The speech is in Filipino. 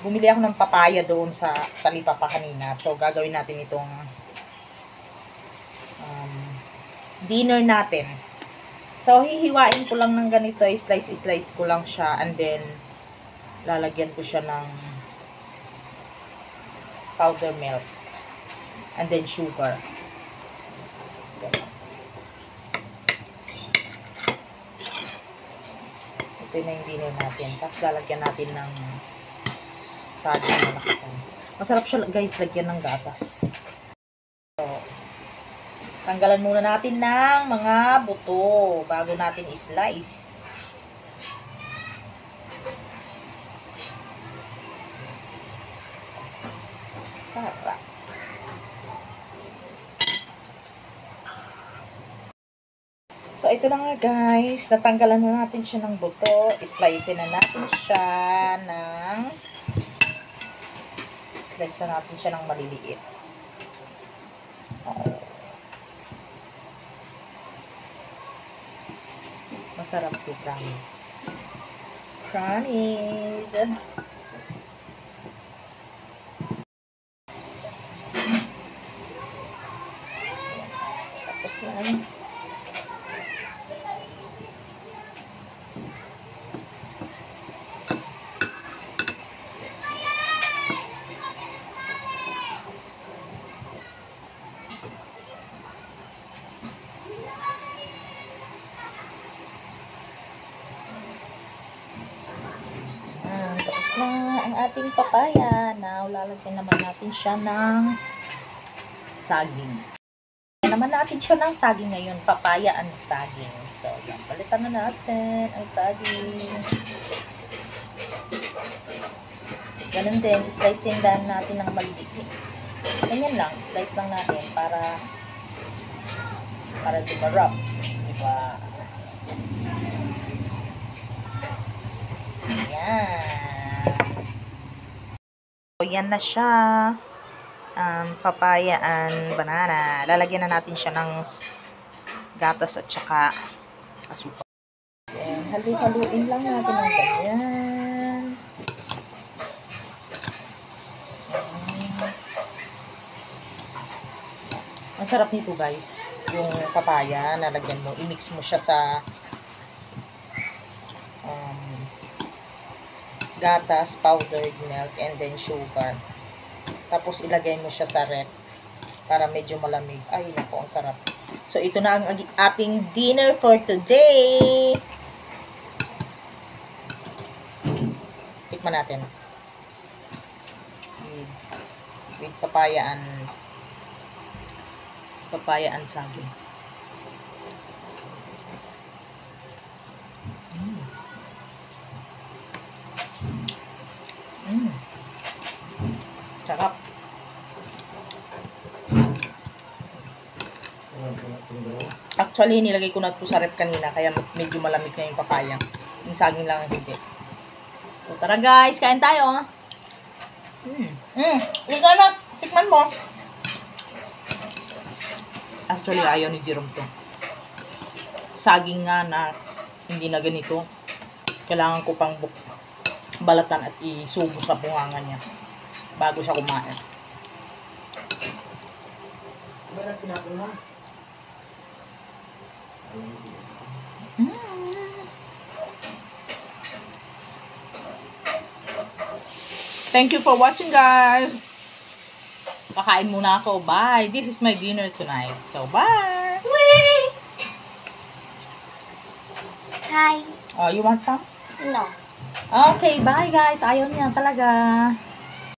bumili ako ng papaya doon sa talipapa kanina. So, gagawin natin itong dinner natin. So, hihiwain ko lang ng ganito. Slice ko lang siya. And then, lalagyan ko siya ng powder milk. And then, sugar. Ito na yung dinner natin. Tapos, lalagyan natin ng saging na nakatang. Masarap siya, guys, lagyan ng gatas. So, tanggalan muna natin ng mga buto bago natin i-slice. Sarap. So, ito na nga guys. Natanggalan na natin siya ng buto. Slice na natin siya ng maliliit. Oh. Masarap to, promise. Promise. Tapos na. Tapos na ang ating papaya. Now, lalagyan naman natin siya ng saging. Naman natin siya ng saging ngayon. Papaya and saging. So, yan. Palitan na natin ang saging. Ganun din. Slicing lang natin ng maliliit. Ganyan lang. Slice lang natin para sumarap. Diba? Yan. So, yan na siya. Papaya and banana. Lalagyan na natin siya ng gatas at saka asukal. Then, halu-haluin lang natin ng ganyan. Ang sarap nito guys. Yung papaya, nalagyan mo, i-mix mo siya sa gatas, powdered milk, and then sugar. Tapos, ilagay mo siya sa ref para medyo malamig. Ay, naku, ang sarap. So, ito na ang ating dinner for today. Tikman natin. With papaya and saging. Sarap. Actually, nilagay ko na ito sa ref kanina, kaya medyo malamig na yung papaya. Yung saging lang ang hindi. So, tara guys, kain tayo. Ikaw na, tikman mo. Actually, ayaw ni Jerome to. Saging nga na hindi na ganito. Kailangan ko pang balatan at isubo sa bunganga niya bago siya kumain. Thank you for watching, guys. Kakain muna ako. Bye. This is my dinner tonight. So, bye. Whee! Hi. You want some? No. Okay, bye guys. Ayaw niya talaga.